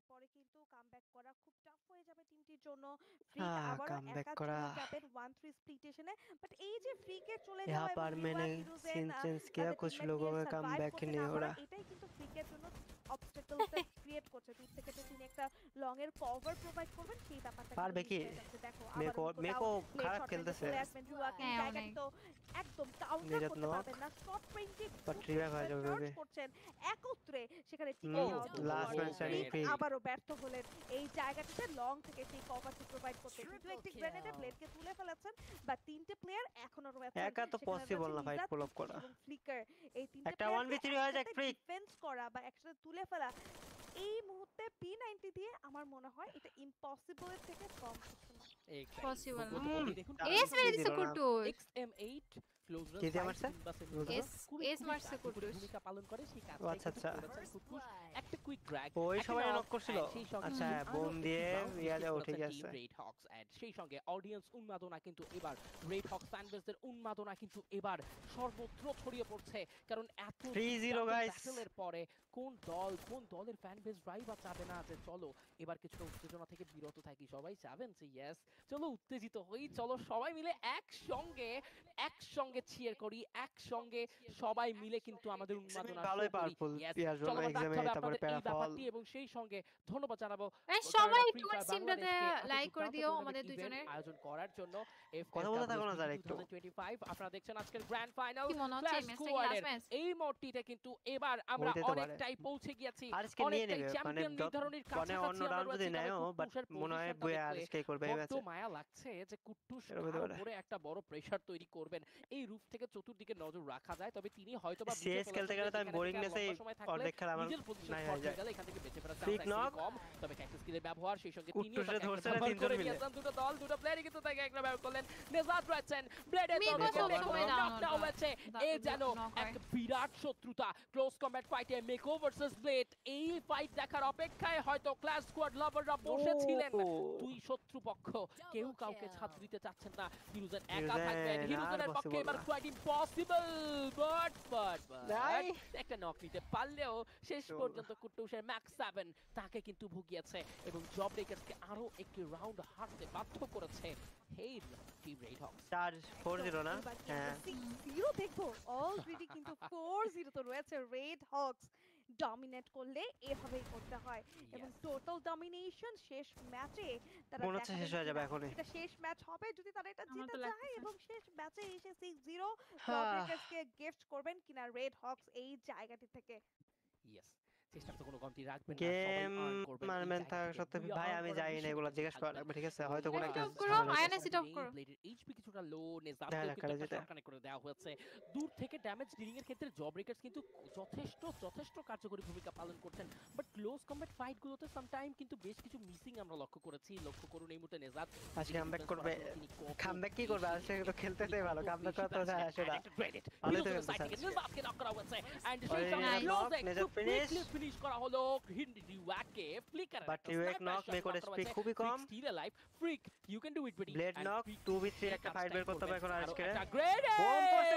এরপরে কিন্তু কামব্যাক করা খুব টাফ হয়ে যাবে টিমটির জন্য। ফ্রিক আবারও কামব্যাক একা করা চলে যাবেন 1-3 স্প্লিটেশনে। বাট এই যে ফ্রিকের চলে यहाँ যাওয়া এবং पर হিরো मैंने অ্যান্ড হিরোজেন सीन चेंज किया তাদের कुछ টিমমেট लोगों নিয়ে का সার্ভাইভ कमबैक ही করতে नहीं না हो পারা, रहा এটাই কিন্তু ফ্রিকের জন্য অবস্টাকলসটা ক্রিয়েট করছে। দূর থেকে যে তিনি একটা লং এর কভার প্রোভাইড করবেন সেই ব্যাপারটা কিন্তু পারবে মিস কি হয়ে যাচ্ছে। দেখো মেয়ে আবারও को মিকো मेरे ডাউন, को লেট खराब শর্ট রেঞ্জে खेलते से চলে আসবেন জুয়াকে, এই नो জায়গাটি তো একদম কাউন্টার निजत করতে नॉक পারবেন না। শর্ট রেঞ্জে पर খুব रिवाइव বেশি आ করে जाओ চার্জ बेबी করছেন একত্রে, সেখানে টিকে যাওয়া দুটো last squad. Man standing freak free আবারও ব্যর্থ হলেন এই জায়গাটিতে লং থেকে সেই কভারটি প্রোভাইড করতে। কিন্তু একটি গ্রেনেডে ব্লেডকে তুলে ফেলেছেন, বা তিনটে প্লেয়ার এখনো রয়েছেন। একা তো সেখানে পসিবল রয়েছে না ফাইট নিজাত, পুল আপ কুট্টুস করা এবং ফ্লিকার। এই তিনটে একটা প্লেয়ারকে 1v3 হয়ে যাক একসাথে ফ্রিক ডিফেন্স করা বা একসাথে তুলে ফেলা এই মুহূর্তে P90 দিয়ে আমার মনে হয় এটা ইম্পসিবলের থেকে কম কিছু না। এক্স্যাক্টলি এবং পসিবল না। প্রথমত দেখুন এস কি মেরে কুট্টুস দিছে দিল না কুটুস। XM8 ক্লোজ কি রেঞ্জ দিয়ে ফাইট মারছে কিংবা সেমি বলতো এস খুবই এস মারছে কার্যকরী কুটুস। ভূমিকা পালন করে সেই ও কাজটাই আচ্ছা কিন্তু আচ্ছা করেছেন কুট্টুস। একটা কুইক ড্র্যাগ, ওই একটা সবাই নক নক করছিল এন্ড সেই সঙ্গে আচ্ছা কিন্তু আরো বোম একটি দিয়ে রাউন্ড ইয়াতে নিশ্চিত উঠে করেছেন টিম গেছে রেড হক্স এন্ড সেই সঙ্গে অডিয়েন্স উন্মাদনা কিন্তু এবার রেড হক্স ফ্যান বেসদের উন্মাদনা কিন্তু এবার সর্বত্র ছড়িয়ে পড়ছে। কারণ এত 3-0 গাইস ব্যাটলের পরে কোন দলের ফ্যান বেস বা চাবে না যে চলো এবার কিছুটা উত্তেজনা থেকে বিরত থাকি। সবাই চাবেন যে ইয়েস চলো উত্তেজিত হই, চলো সবাই মিলে একসঙ্গে চিয়ার করি, একসঙ্গে সবাই মিলে কিন্তু আমাদের এক্সামিন উন্মাদনা শো ভালোই করি। পাওয়ারফুল ইয়েস ইয়ার জন্য চলমান রাখতে এক্সামে হবে তারপরে আপনাদের এই প্যারাফল ব্যাপারটি এবং সেই সঙ্গে ধন্যবাদ জানাবো সবাই ফ্রি একটু ফায়ার সিমটাতে বাংলাদেশকে এত লাইক করে দুর্দান্ত দিও টুর্নামেন্ট আমাদের ইভেন্ট দুজনের। আয়োজন করার জন্য। কথা বলতে থাকো না FSWSBT স্যার একটু 2025 আপনারা দেখছেন আজকের গ্র্যান্ড ফাইনাল কি মনে হচ্ছে ক্লাশ এই ম্যাচটা কি লাস্ট স্কোয়াডের ম্যাচ? এই মোডটিতে কিন্তু এবার আমরা হইতে তো পারে অনেকটাই পৌঁছে গিয়েছি, আজকে নিয়ে অনেকটাই নেবে মানে চ্যাম্পিয়ন নির্ধারণের মানে অন্য কাছাকাছি আমরা রাউন্ড যদি রয়েছি। তবে নেয়ও বাট কুট্টুসের মনে হয় পজিশনটা বুয়ে দেখলে আজকেই করবে এই বড্ড ম্যাচে মায়া লাগছে যে কুট্টুস এর কার হতে পারে উপরে একটা বড় প্রেসার তৈরি করবেন। এই রূপ থেকে চতুর্দিকে নজর রাখা যায়, তবে তিনি হয়তোবা বুঝে সিএস খেলতে ফেলেছেন গেলে যে তো আমি এখানে থেকে আর বোরিংনেসেই লম্বা সময় থাকলে অর্ধেক খেলা আমার নিজের পজিশন নাই স্পট হয়ে হয়ে যায় গেলে এখান থেকে বেঁচে ফেরার চান্স ফ্রিক একদমই নক কম। তবে ক্যাকটাস স্কিলের ব্যবহার সেই সঙ্গে তিনিও কুট্টুসে তাকে ধরছে একটা না ব্যবহার তিনজন করে মিলে নিয়েছেন। দুটো প্লেয়ারই কিন্তু তাকে একটা ব্যবহার করলেন। নেজাত রয়েছেন ব্লেডের মিকো দৌড়ে সব গেলে সময় নকটা হয়েছে। এই যেন নক হয়। এক বিরাট শত্রুতা ক্লোজ কম্ব্যাট ফাইটে মেকো ভার্সেস ব্লেড। এই ফাইট দেখার অপেক্ষায় হয়তো ক্লাস স্কোয়াড লাভাররা বসেছিলেন। দুই শত্রুপক্ষ কেউ কাউকে ছাড় দিতে চাচ্ছেন না। হিরোজেন একা থাকবেন, হিরোজেনের পক্ষে এবার কোয়াইট ইম্পসিবল। বাট নাই একটা নক নিতে পারলেও শেষ পর্যন্ত কুট্টুসের ম্যাক্স 7 তাকে কিন্তু ভুগিয়েছে এবং জব ব্রেকার্সকে আরো একটি রাউন্ড হারতে বাধ্য করেছে হেই টিম রেড হক্স। 4-0 না এবার কি হ্যাঁ আমরা 6-0 দেখবো? অলরেডি কিন্তু 4-0 তো রয়েছে। রেড হক্স ডমিনেট করলে এভাবেই করতে হয় এবং Yes. টোটাল ডমিনেশন শেষ ম্যাচে তারা মনে হচ্ছে দেখাবেন শেষ হয়ে যাবে কিনা। এখনই এটা শেষ ম্যাচ হবে যদি তারা এটা আমার জিতে তো যায় লাগতেছে এবং শেষ ম্যাচে এসে 6-0 জব হ্যাঁ ব্রেকার্সকে গিফট করবেন কিনা রেড হক্স এই জায়গাটি থেকে। ইয়েস, চেষ্টার তো কোনো কমতি রাখবেন না, সবাই গেম আর্ন করবেন এই মারবেন জায়গা থাকা থেকে। সত্ত্বেও বুইয়া ভাই আর্ন আমি করার জানি না মিশনে এগুলো কিন্তু জিজ্ঞেস করা থাকবেন। লাগবে ঠিক আছে এবং হয়তো কোনো একটা লাইট অফ করো, ঝামেলা আয়না হইতেছে সেট অফ করো। ব্লেডের এইচপি কিছুটা লো, দেখা নেজাতকেও যাক কিন্তু কারা একটা জিতে শট কানেক্ট করে দেওয়া হয়েছে। দূর থেকে ড্যামেজ ডিলিং এর ক্ষেত্রে জব ব্রেকার্স কিন্তু যথেষ্ট কার্যকরী ভূমিকা পালন করছেন। বাট ক্লোজ কম্ব্যাট ফাইট গুলোতে সামটাইম কিন্তু বেশ কিছু মিসিং আমরা লক্ষ্য করেছি। লক্ষ্য করুন এই মুহূর্তে নেজাত আজকে কামব্যাক করবে কামব্যাক কি করবে আজকে তো খেলতেই ভালো কামব্যাক করা তো যায় আসে না ভালোই তো খেলতেছে আজকে নেজাতকে নক করা হয়েছে এন্ড সেই ওই সঙ্গে Nice. নক ক্লোজে নেজাত খুব ফিনিশ কুইকলি ফিনিশ করা হলো রিওয়াকে ফ্লিকার। বাট রিওয়েক নক মেকর স্পিড খুবই কম still alive freak you can do it বেডি ব্লেড নক 2v3 একটা ফাইট বের করতে হবে এখন আজকে বোম করছে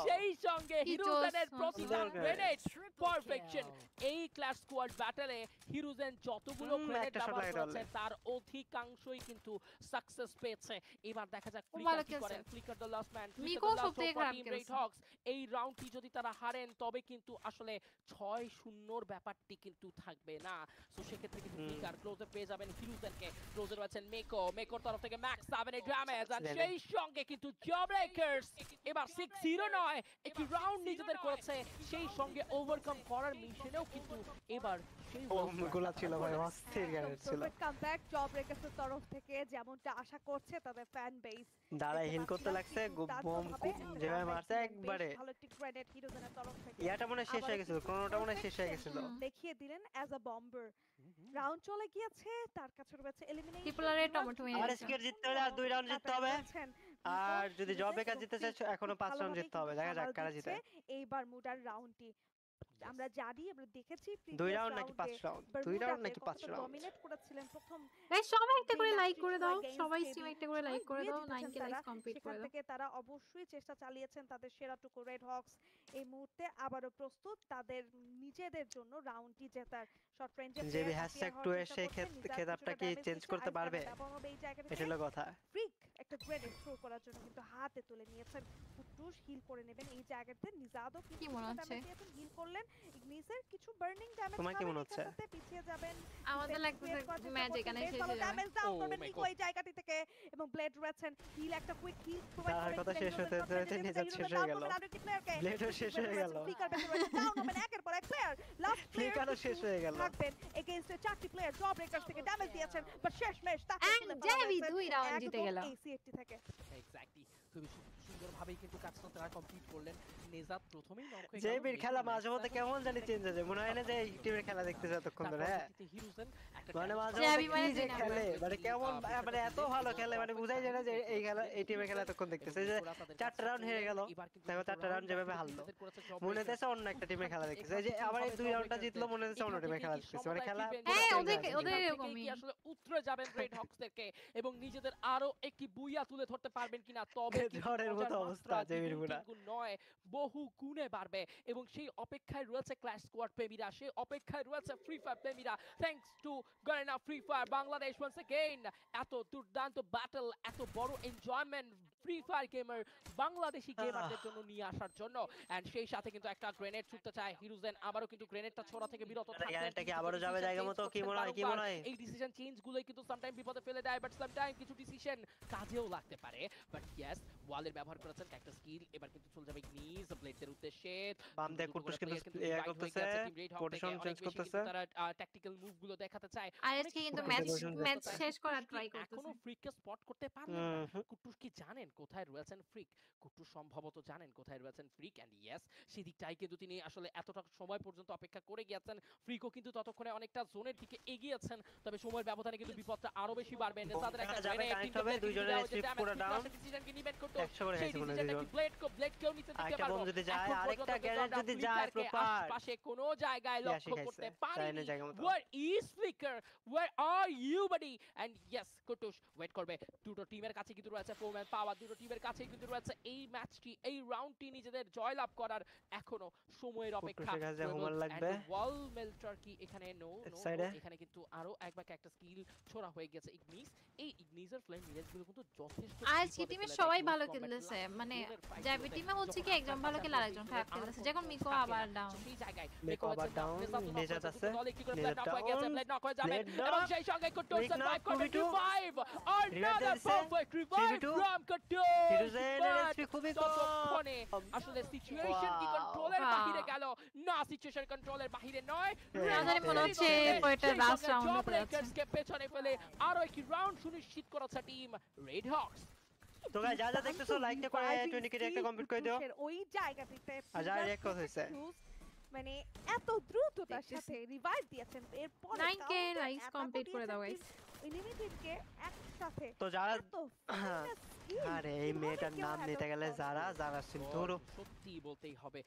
সেই সঙ্গে কি হিরোজেনের জোস, প্রতিটা সুন্দর গ্রেনেড পারফেকশন। এই ক্লাস স্কোয়াড ব্যাটলে হিরোজেন যতগুলো গ্রেনেড একটা শট ব্যবহার লাগাতে করেছে পারলে তার অধিকাংশই কিন্তু সাকসেস পেয়েছে। এবার দেখা যাক খুব ফ্লিকার ভালো কি খেলছে। করেন। ফ্লিকার দ্য লাস্ট ম্যান, মিকো সবথেকে খারাপ টিম রেড খেলছে। হক্স। এই রাউন্ডটি যদি তারা হারেন তবে কিন্তু আসলে 6-0 ব্যাপারটি কিন্তু থাকবে না। সো সেক্ষেত্রে কিন্তু ফ্লিকার ক্লোজে পেয়ে যাবেন হিরোজেনকে। ক্লোজে রয়েছেন মেকোর তরফ থেকে ম্যাক্স 7 এর ড্যামেজ আর সেই সঙ্গে কিন্তু জব ব্রেকার্স এবার 6-0 নয় একটি রাউন্ড নিজেদের করেছে, সেই সঙ্গে ওভারকাম করার মিশনেও কিন্তু এবার সেই বোমগুলো ছিল ভাই অস্থির গ্যারেট ছিল কামব্যাক জব ব্রেকার্সের তরফ থেকে যেমনটা আশা করছে তাদের ফ্যান বেস। দাঁড়ায় হিল করতে লাগছে বোম যেভাবে মারছে একবারে ভালো একটি ক্রেডিট হিরোজেনের তরফ থেকে। ইয়াটা মনে হয় শেষ হয়ে গেছিল ক্রোনোটা মনে হয় শেষ হয়ে গেছিল দেখিয়ে দিলেন অ্যাজ আ বম্বার। রাউন্ড চলে গিয়েছে, তার কাছে রয়েছে এলিমিনেশন। ট্রিপলারে টমেটো মেরে আর দিয়েছে। স্কেট জিততে হলে আর 2 রাউন্ড জিততে হবে আর যদি জব ব্রেকার জিততে চাই এখনো 5 রাউন্ড জিততে হবে দেখা যাক কারা জিতে এইবার মুডার রাউন্ডটি। আমরা জানি আমরা দেখেছি 2 রাউন্ড নাকি 5 রাউন্ড 2 রাউন্ড নাকি 5 রাউন্ড ডমিনেট করেছিলেন প্রথম। গাইস সবাই একটা করে যে লাইক ম্যাচটি করে ছিল দাও, against সবাই হেভি, স্ট্রিম একটা করে লাইক করে সবাই দাও, জিতেছেন 9k তারা। লাইক কমপ্লিট সেখান করে দাও। থেকে তারা অবশ্যই চেষ্টা চালিয়েছেন তাদের সেরাটুকু। রেড হক্স এই মুহূর্তে আবারও প্রস্তুত তাদের নিজেদের জন্য রাউন্ডটি জেতার। শর্ট রেঞ্জে JB #2 এর সেই খেতাবটা কি চেঞ্জ করতে পারবে? এটা হলো কথা। ফ্রিক একটা গ্রেনেড থ্রো করার জন্য কিন্তু হাতে তুলে নিয়েছেন। কুটুস হিল করে নেবেন এই জায়গাতে। নিজাদও কি কিন্তু মনে হচ্ছে? হিল করলেন। ইগনিসের কিছু বার্নিং ড্যামেজ তোমার কি মনে হচ্ছে? পিছিয়ে যাবেন। আমাদের লাগতেছে ম্যাচ এখানে শেষ হয়ে যাবে। ড্যামেজ ডাউন Oh করবেন my নিকো God. এই জায়গাটি থেকে এবং ব্লেড রয়েছেন। হিল একটা কুইক হিল প্রোভাইড তার করে কথা শেষ হতে হতে নিজাদ শেষ হয়ে গেল। ব্লেডও শেষ হয়ে গেল। ফ্লিকার বেঁচে রয়েছে। ডাউন হবেন একের পর এক প্লেয়ার। লাস্ট ফ্লিকারও শেষ হয়ে গেল। থাকবেন এগেইনস্ট 4টি প্লেয়ার জব ব্রেকার্স থেকে ড্যামেজ দিয়েছেন বাট শেষমেশ তাকে And JB 2 রাউন্ড জিতে গেল। AC80 থেকে এক্স্যাক্টলি খুবই সুন্দরভাবেই কিন্তু কাজটা তারা কমপ্লিট করলেন। নেজাদ প্রথমেই নক হয়ে গেল। জেবির খেলা মাঝে মধ্যে কেমন জানি চেঞ্জ হয়ে যায়, মনে হয় না যে এই টিমের খেলা দেখতেছে এতক্ষণ ধরে। হ্যাঁ হিরোজেন একটা মানে মাঝে জেবি মধ্যে মানে কি যে দুই নাম্বার। খেলে, মানে কেমন মানে এত ভালো খেলে, মানে বুঝাই যায় না যে এই খেলা এই টিমের খেলা এতক্ষণ দেখতেছে। এই যে 4টা রাউন্ড হেরে গেল, দেখো 4টা রাউন্ড যেভাবে হারলো, মনে হচ্ছে অন্য একটা টিমের খেলা দেখতেছে। এই যে আবার এই 2 রাউন্ডটা জিতলো, মনে হচ্ছে অন্য টিমের খেলা দেখতেছে। মানে খেলা হ্যাঁ, পুরো ওদের change হয়ে ওদের যায়। এরকমই। আসলে উতরে যাবেন রেড হক্সদেরকে এবং নিজেদের আরো একটি বুইয়া তুলে ধরতে পারবেন কিনা, তবে কিন্তু ঝড়ের মতো মজার অবস্থা মাত্রা জেবির দ্বিগুণ পুরা। তিনগুণ নয় বহু গুণে বাড়বে এবং সেই অপেক্ষায় রয়েছে ক্ল্যাশ স্কোয়াড প্রেমীরা, সেই অপেক্ষায় রয়েছে ফ্রি ফায়ার প্রেমীরা। Thanks to Garena free fire Bangladesh once again এত দুর্দান্ত ব্যাটল, এত বড় enjoyment free fire gamer Bangladeshi গেমারদের জন্য নিয়ে আসার জন্য। এন্ড সেই সাথে কিন্তু একটা গ্রেনেড ছুটতে চায় হিরোজেন, আবারও কিন্তু গ্রেনেডটা ছোড়া থেকে বিরত থাকবেন। গ্রেনেডটা কি আবারও যাবে জায়গা মতো? কি মনে হয়, কি মনে হয়? এই ডিসিশন চেঞ্জ গুলোই কিন্তু সামটাইম বিপদে ফেলে দেয়, বাট সামটাইম কিছু ডিসিশন কাজেও লাগতে পারে। বাট ইয়েস, ওয়ালের ব্যবহার করেছেন একটা স্কিল, এবার কিন্তু চলে যাবে ইগনিস ব্লেডের উদ্দেশ্যে। বাম দিয়ে কুটুস কিন্তু ইয়া করতেছে, পজিশন চেঞ্জ করতেছে। তারা ট্যাকটিক্যাল মুভ গুলো দেখাতে চায়। আর আজকে কিন্তু অনেক ম্যাচ শেষ করার ট্রাই এখনো করতেছে। ফ্রিককে স্পট করতে পারলেন না। কুটুস কি জানেন কোথায় রয়েছেন ফ্রিক? কুটুস সম্ভবত জানেন কোথায় রয়েছেন ফ্রিক, এন্ড ইয়েস সেদিকটাই কিন্তু তিনি আসলে এতটা সময় পর্যন্ত অপেক্ষা করে গিয়েছেন। ফ্রিকও কিন্তু ততক্ষণে অনেকটা জোনের দিকে এগিয়েছেন, তবে সময়ের ব্যবধানে কিন্তু বিপদটা আরো বেশি বাড়বে। নেজাদের একটা যাবে, কানেক্ট হবে, দুইজনের স্লিপ পুরো ডাউন। ডিসিশনকে নিবেন করতে 100 করে সেই গেছে মনে হয় ডিসিশনটা কি দুইজন। ব্লেডকেও নিতে দিতে আরেকটা পারবো? বোম যদি যায়, এখন আরেকটা পর্যন্ত গ্রেনেড আমরা যদি যায় ফ্লিকারকে প্রপার। আশপাশে কোনো জায়গায় কি লক্ষ্য আসি করতে খাইছে, পারিনি। চাইনা জায়গা মতো। Where is Flicker? Where are you, buddy? And yes, Kutus wait করবে। দুটো টিমের কাছে কিন্তু রয়েছে 4 ম্যান পাওয়ার, দুটো টিমের কাছে কিন্তু রয়েছে এই ম্যাচটি, এই রাউন্ডটি নিজেদের জয়লাভ করার এখনো সময়ের অপেক্ষা। কুটুসের কাছে হোমওয়ার্ক লাগবে। ওয়াল মেল্টার কি এখানে নো Side এ। এখানে কিন্তু আরো একবার একটা স্কিল ছোড়া হয়ে গেছে ইগনিস। এই ইগনিসের ফ্লেম মিরেজ গুলো কিন্তু যথেষ্ট আজকে টিমে সবাই ভালো খেলতেছে, মানে জেবি টিমে হচ্ছে কি একজন ভালো খেলে আরেকজন খারাপ খেলতেছে। যেমন মিকো আবার ডাউন। সেই জায়গায় মিকো আবার down, নেজাদ আছে, নেজাদ down, ব্লেড নক হয়ে যাবে ব্লেড এবং knock, সেই সঙ্গে কুটুস Quick knock, সার্ভাইভ করবে 2v2, 2-5 Revive another দিছে, perfect revive 3v2, from Kutus. হিরোজেন But SP খুবই ততক্ষণে কম। আসলে সিচুয়েশন কি Wow. কন্ট্রোলের Wow. বাহিরে গেল না, সিচুয়েশন কন্ট্রোলের বাহিরে নয়। না জানি মনে হচ্ছে এটা লাস্ট রাউন্ড হতে যাচ্ছে। কে পেছনে ফেলে আরো একটি রাউন্ড সুনিশ্চিত করেছে টিম রেড হক্স। তো গাইস যা যা দেখতেছো লাইকটা করে 20 কে একটা কমপ্লিট করে দিও। ওই জায়গাটিতে আর যা রিঅ্যাক্ট কথা হইছে, মানে এত দ্রুততার সাথে রিভাইভ দিয়েছেন, এরপর 9K likes complete করে দাও guys। এলিমিনেটেডকে একসাথে তো যারা এত finest skill, আরে এই কিভাবে মেয়েটার কেউ নাম এত নিতে গেলে কম যারা যারা সিন্ধুরু সত্যি বলতেই হবে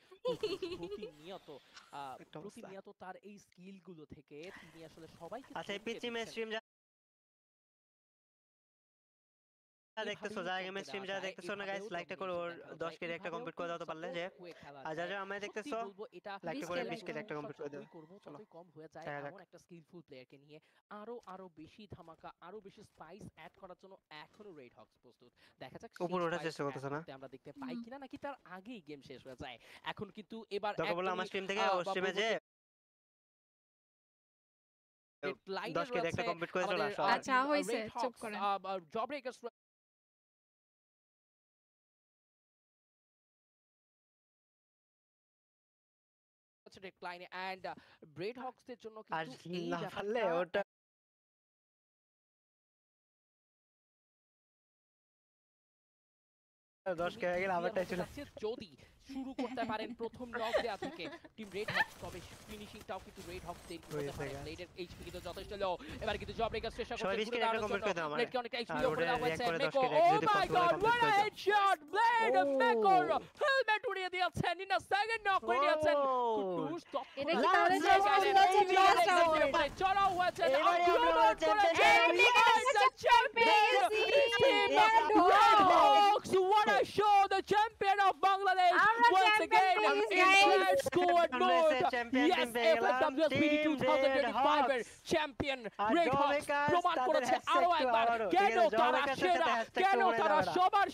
প্রতিনিয়ত একটা অবস্থা। প্রতিনিয়ত তার এই স্কিল গুলো থেকে তিনি আসলে সবাইকে আচ্ছা এই চমকে পিচি দিচ্ছেন। স্ট্রিম যা দেখতেছো, যারা গেমের স্ট্রিম যা দেখতেছো না গাইস, লাইকটা করে ওর 10 কে একটা কমপ্লিট করে দাও তো পারলে যে। আর যারা যারা আমায় দেখতেছো লাইকটা করে 20 কে একটা কমপ্লিট করে দাও। চলো কম হয়ে যায় দেখা যাক। এমন একটা স্কিলফুল প্লেয়ারকে নিয়ে আরো বেশি ধামাকা, আরো বেশি স্পাইস অ্যাড করার জন্য এখনো রেড হক্স প্রস্তুত। দেখা যাক উপরে সেই ওঠার spice চেষ্টা add করতেছে না? করতে আমরা দেখতে পাই কিনা, নাকি তার আগেই গেম শেষ হয়ে যায়। এখন কিন্তু এবার তোকে বললাম আমার স্ট্রিম থেকে ওর স্ট্রিমে যে 10 কে একটা কমপ্লিট করে চলে আসো। আচ্ছা, হইছে, চুপ করেন। জব ব্রেকার্স ডেকলাইনে এন্ড ব্রেড হক্সদের জন্য আর কিন্তু এই না পারলে ব্যাপারটা ওটা 10 কে হয়ে গেলে আবারটাই চলে যাচ্ছে। যদি শুরু করতে পারেন প্রথম নক দেয়া থেকে টিম রেড হক্স, তবে ফিনিশিংটাও কিন্তু রেড হক্স দেরি করতে হয়েছে পারে। guys। ব্লেডের এইচপি কিন্তু যথেষ্ট লো। এবার কিন্তু জব ব্রেকার চেষ্টা সবাই করছে 20 কে একটা কমপ্লিট করে দাও আমারে। ব্লেডকে অনেকটা এইচপি আর উপরে ওটা দেওয়া হয়েছে। react করে 10 মেকো, কে ও যদি মাই possible god, complete what a করে দাও। হেডশট! Blade Oh! মেকোর হেলমেট উড়িয়ে দিয়েছেন, ইন আ সেকেন্ড নক করে দিয়েছেন। Oh! কুটুস এটা কি Last তাহলে round, শেষ করে last দিয়েছে round, last last round? round। চড়াও হয়েছে, এবারে আমরা আক্রমণ চ্যাম্পিয়ন করেছে। What a show! The champion of Bangladesh আমরা once champion again please, in guys. red squad mode. Champion team পেয়ে গেলাম FFWSBD টিম 2025 এর চ্যাম্পিয়ন রেড হক্স প্রমাণ করেছে আরো একবার কেন তারা সেরা, কেন তারা সবার